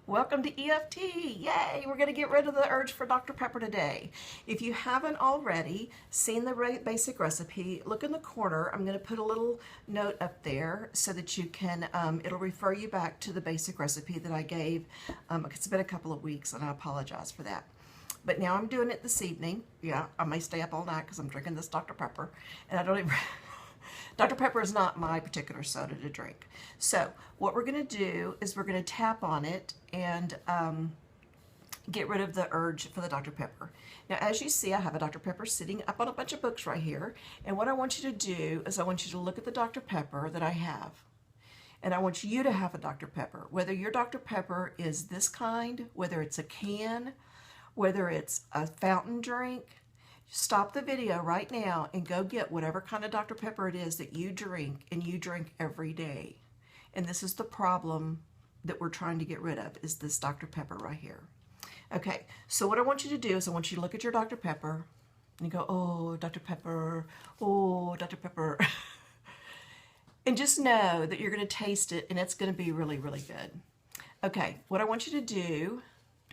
Welcome to EFT. Yay! We're going to get rid of the urge for Dr. Pepper today. If you haven't already seen the basic recipe, look in the corner. I'm going to put a little note up there so that you can, it'll refer you back to the basic recipe that I gave. It's been a couple of weeks and I apologize for that. But now I'm doing it this evening. Yeah, I may stay up all night because I'm drinking this Dr. Pepper. And I don't even... Dr. Pepper is not my particular soda to drink. So what we're going to do is we're going to tap on it and get rid of the urge for the Dr. Pepper. Now, as you see, I have a Dr. Pepper sitting up on a bunch of books right here. And what I want you to do is I want you to look at the Dr. Pepper that I have. And I want you to have a Dr. Pepper. Whether your Dr. Pepper is this kind, whether it's a can, whether it's a fountain drink, stop the video right now and go get whatever kind of Dr. Pepper it is that you drink and you drink every day. And this is the problem that we're trying to get rid of, is this Dr. Pepper right here. Okay, so what I want you to do is I want you to look at your Dr. Pepper and you go, oh, Dr. Pepper, oh, Dr. Pepper. And just know that you're going to taste it and it's going to be really, really good. Okay, what I want you to do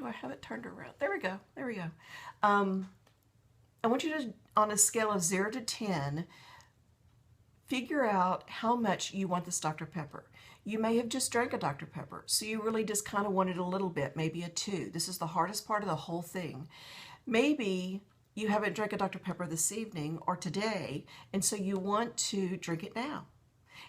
I have it turned around? There we go, there we go. I want you to, on a scale of 0 to 10, figure out how much you want this Dr. Pepper. You may have just drank a Dr. Pepper, so you really just kind of wanted a little bit, maybe a 2. This is the hardest part of the whole thing. Maybe you haven't drank a Dr. Pepper this evening or today, and so you want to drink it now.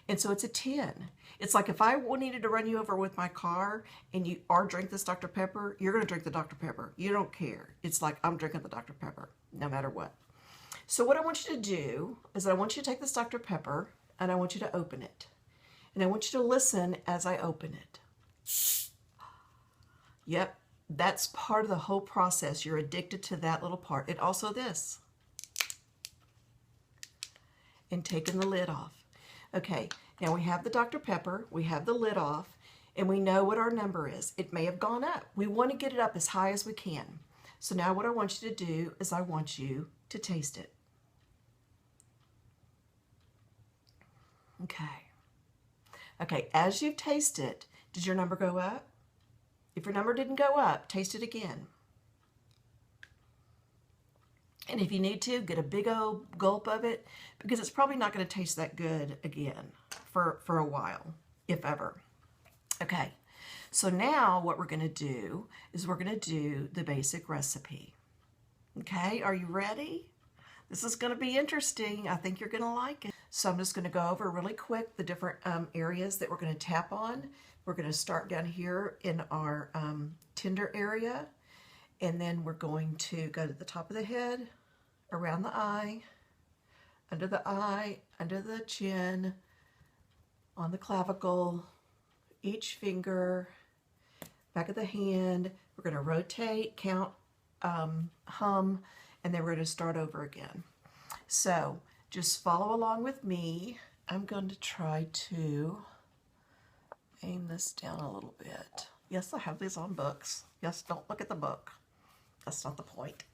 And so it's a 10. It's like if I needed to run you over with my car and you are drink this Dr. Pepper, you're going to drink the Dr. Pepper. You don't care. It's like I'm drinking the Dr. Pepper no matter what. So what I want you to do is I want you to take this Dr. Pepper and I want you to open it. And I want you to listen as I open it. Yep, that's part of the whole process. You're addicted to that little part. It also this. And taking the lid off. Okay, now we have the Dr. Pepper, we have the lid off, and we know what our number is. It may have gone up. We want to get it up as high as we can. So now what I want you to do is I want you to taste it. Okay. Okay, as you taste it, did your number go up? If your number didn't go up, taste it again. And if you need to, get a big old gulp of it, because it's probably not going to taste that good again for a while, if ever. Okay, so now what we're going to do is we're going to do the basic recipe. Okay, are you ready? This is going to be interesting. I think you're going to like it. So I'm just going to go over really quick the different areas that we're going to tap on. We're going to start down here in our tender area. And then we're going to go to the top of the head, around the eye, under the chin, on the clavicle, each finger, back of the hand. We're going to rotate, count, hum, and then we're going to start over again. So just follow along with me. I'm going to try to aim this down a little bit. Yes, I have these on books. Yes, don't look at the book. That's not the point.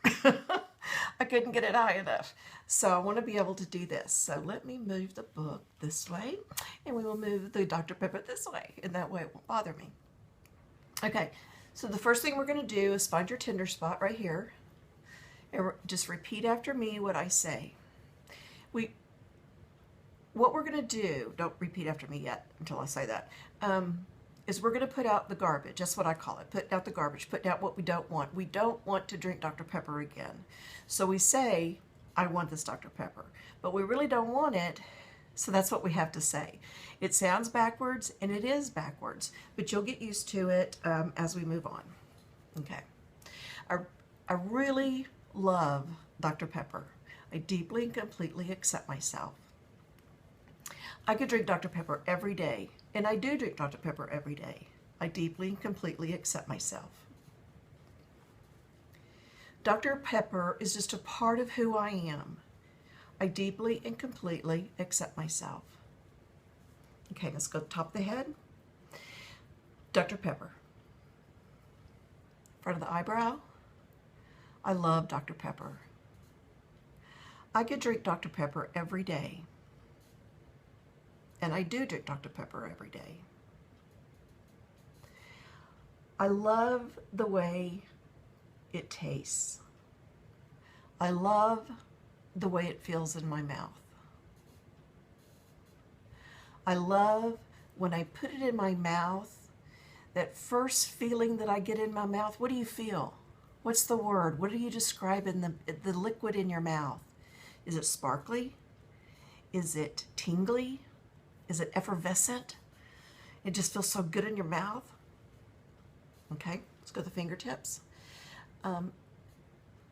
I couldn't get it high enough. So I want to be able to do this. So let me move the book this way, and we will move the Dr. Pepper this way, and that way it won't bother me. Okay, so the first thing we're going to do is find your tender spot right here, and just repeat after me what I say. What we're going to do, don't repeat after me yet until I say that, is we're going to put out the garbage. That's what I call it. Put out the garbage. Put out what we don't want. We don't want to drink Dr. Pepper again. So we say, I want this Dr. Pepper. But we really don't want it, so that's what we have to say. It sounds backwards, and it is backwards, but you'll get used to it as we move on. Okay. I really love Dr. Pepper. I deeply and completely accept myself. I could drink Dr. Pepper every day, and I do drink Dr. Pepper every day. I deeply and completely accept myself. Dr. Pepper is just a part of who I am. I deeply and completely accept myself. Okay, let's go to the top of the head. Dr. Pepper. Front of the eyebrow. I love Dr. Pepper. I could drink Dr. Pepper every day. And I do drink Dr. Pepper every day. I love the way it tastes. I love the way it feels in my mouth. I love when I put it in my mouth, that first feeling that I get in my mouth. What do you feel? What's the word? What do you describe in the liquid in your mouth? Is it sparkly? Is it tingly? Is it effervescent? It just feels so good in your mouth. Okay, let's go to the fingertips.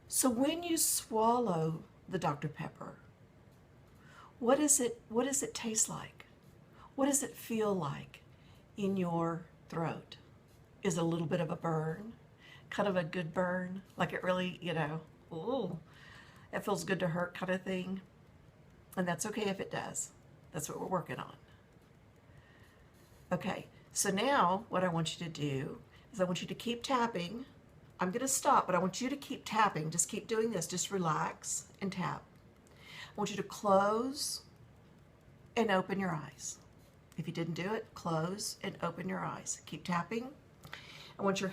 So when you swallow the Dr. Pepper, what does it taste like? What does it feel like in your throat? Is it a little bit of a burn? Kind of a good burn? Like it really, ooh, it feels good to hurt kind of thing? And that's okay if it does. That's what we're working on. Okay, so now what I want you to do is I want you to keep tapping. I'm going to stop, but I want you to keep tapping. Just keep doing this. Just relax and tap. I want you to close and open your eyes. If you didn't do it, close and open your eyes. Keep tapping. I want your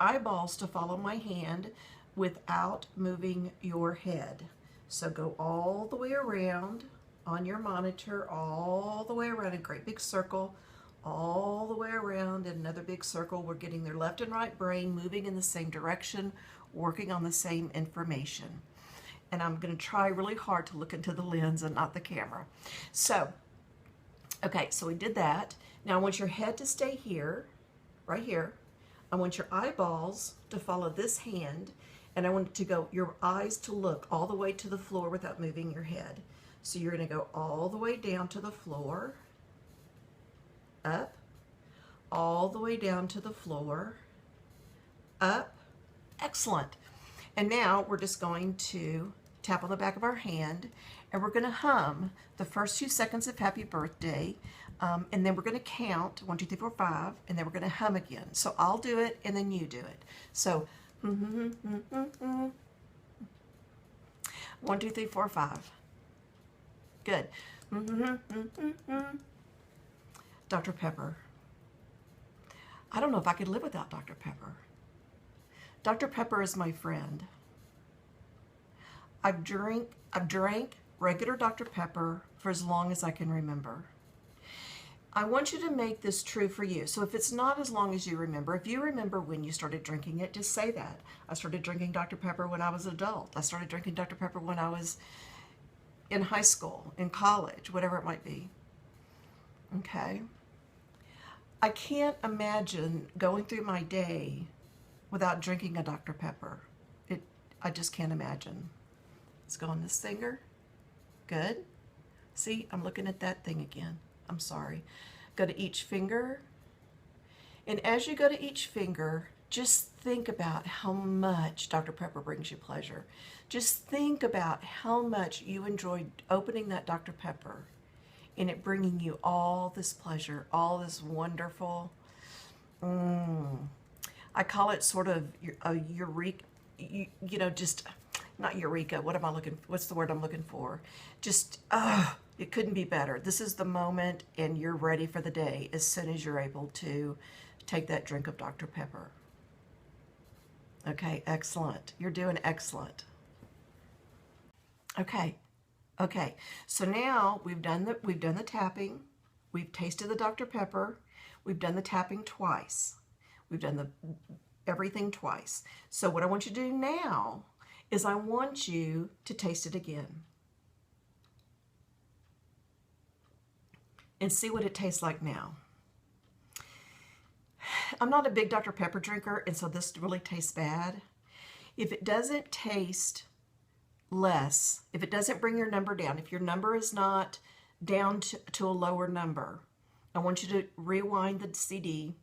eyeballs to follow my hand without moving your head. So go all the way around on your monitor, all the way around, a great big circle, all the way around in another big circle. We're getting their left and right brain moving in the same direction, working on the same information. And I'm going to try really hard to look into the lens and not the camera. So, okay, so we did that. Now I want your head to stay here, right here. I want your eyeballs to follow this hand, and I want your eyes to look all the way to the floor without moving your head. So you're going to go all the way down to the floor, up, all the way down to the floor, up. Excellent. And now we're just going to tap on the back of our hand, and we're going to hum the first 2 seconds of Happy Birthday, and then we're going to count 1, 2, 3, 4, 5, and then we're going to hum again. So I'll do it, and then you do it. So 1, 2, 3, 4, 5. Good. Dr. Pepper. I don't know if I could live without Dr. Pepper. Dr. Pepper is my friend. I've drank regular Dr. Pepper for as long as I can remember. I want you to make this true for you. So if it's not as long as you remember, if you remember when you started drinking it, just say that. I started drinking Dr. Pepper when I was an adult. I started drinking Dr. Pepper when I was in high school, in college, whatever it might be. Okay? I can't imagine going through my day without drinking a Dr. Pepper. I just can't imagine. Let's go on this finger. Good. See, I'm looking at that thing again. I'm sorry. Go to each finger. And as you go to each finger, just think about how much Dr. Pepper brings you pleasure. Just think about how much you enjoyed opening that Dr. Pepper and it bringing you all this pleasure, all this wonderful, I call it sort of a eureka, just not eureka. What's the word I'm looking for? Just, it couldn't be better. This is the moment and you're ready for the day as soon as you're able to take that drink of Dr. Pepper. Okay, excellent. You're doing excellent. Okay. So now we've done the tapping. We've tasted the Dr. Pepper. We've done the tapping twice. We've done everything twice. So what I want you to do now is I want you to taste it again and see what it tastes like now. I'm not a big Dr. Pepper drinker, and so this really tastes bad. If it doesn't taste less, if it doesn't bring your number down, if your number is not down to a lower number, I want you to rewind the CD,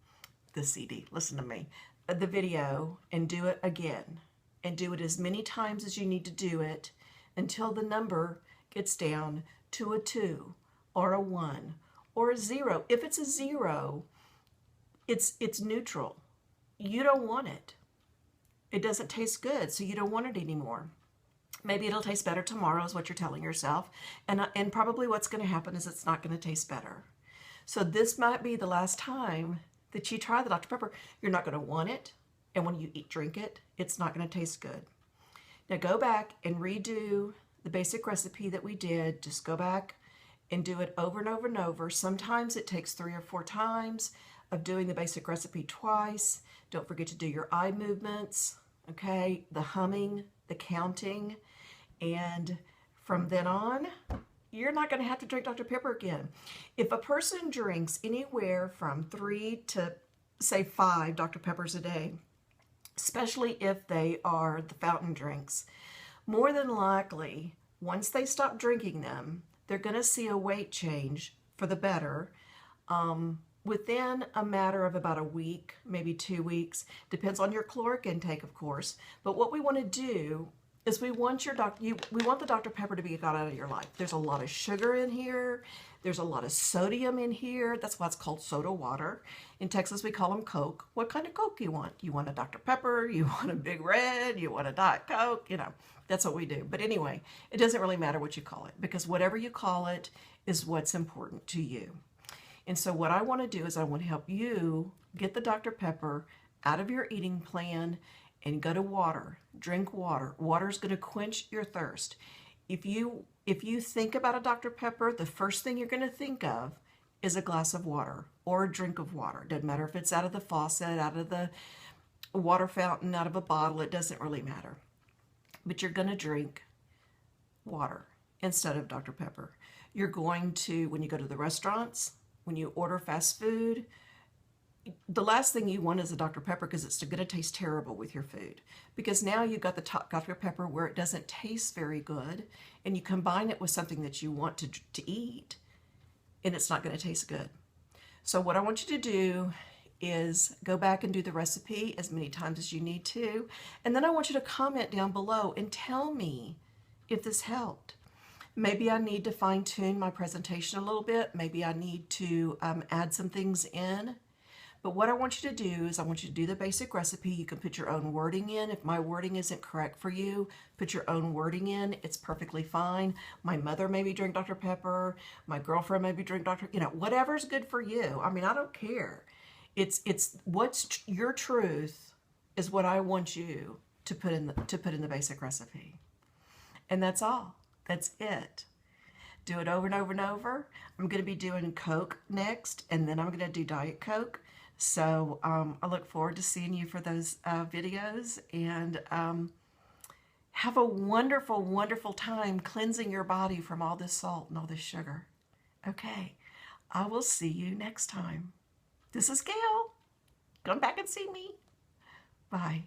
listen to me, the video, and do it again. And do it as many times as you need to do it until the number gets down to a 2 or a 1 or a 0. If it's a 0, it's neutral. You don't want it. It doesn't taste good, so you don't want it anymore. Maybe it'll taste better tomorrow is what you're telling yourself. And probably what's going to happen is it's not going to taste better. So this might be the last time that you try the Dr. Pepper, you're not going to want it. And when you drink it, it's not going to taste good. Now go back and redo the basic recipe that we did. Just go back and do it over and over and over. Sometimes it takes 3 or 4 times of doing the basic recipe twice. Don't forget to do your eye movements, okay? The humming, the counting, and from then on, you're not going to have to drink Dr. Pepper again. If a person drinks anywhere from 3 to, say, 5 Dr. Peppers a day, especially if they are the fountain drinks, more than likely, once they stop drinking them, they're going to see a weight change for the better within a matter of about a week, maybe 2 weeks. Depends on your caloric intake, of course. But what we want to do is we want the Dr. Pepper to be got out of your life. There's a lot of sugar in here. There's a lot of sodium in here. That's why it's called soda water. In Texas, we call them Coke. What kind of Coke you want? You want a Dr. Pepper? You want a Big Red? You want a Diet Coke? You know, that's what we do. But anyway, it doesn't really matter what you call it, because whatever you call it is what's important to you. And so what I want to do is I want to help you get the Dr. Pepper out of your eating plan and go to water. Drink water. Water is going to quench your thirst. If you think about a Dr. Pepper, the first thing you're going to think of is a glass of water or a drink of water. Doesn't matter if it's out of the faucet, out of the water fountain, out of a bottle. It doesn't really matter. But you're going to drink water instead of Dr. Pepper. You're going to, when you go to the restaurants, when you order fast food, the last thing you want is a Dr. Pepper, because it's going to taste terrible with your food. Because now you've got the top Dr. Pepper where it doesn't taste very good, and you combine it with something that you want to eat, and it's not going to taste good. So what I want you to do is go back and do the recipe as many times as you need to, and then I want you to comment down below and tell me if this helped. Maybe I need to fine-tune my presentation a little bit. Maybe I need to add some things in. But what I want you to do is I want you to do the basic recipe. You can put your own wording in. If my wording isn't correct for you, put your own wording in. It's perfectly fine. My mother maybe drink Dr. Pepper. My girlfriend maybe drink Dr. You know, whatever's good for you. I mean, I don't care. It's what's your truth is what I want you to put in the basic recipe. And that's all. That's it. Do it over and over and over. I'm going to be doing Coke next, and then I'm going to do Diet Coke. So I look forward to seeing you for those videos, and have a wonderful, wonderful time cleansing your body from all this salt and all this sugar. Okay, I will see you next time. This is Gail. Come back and see me. Bye.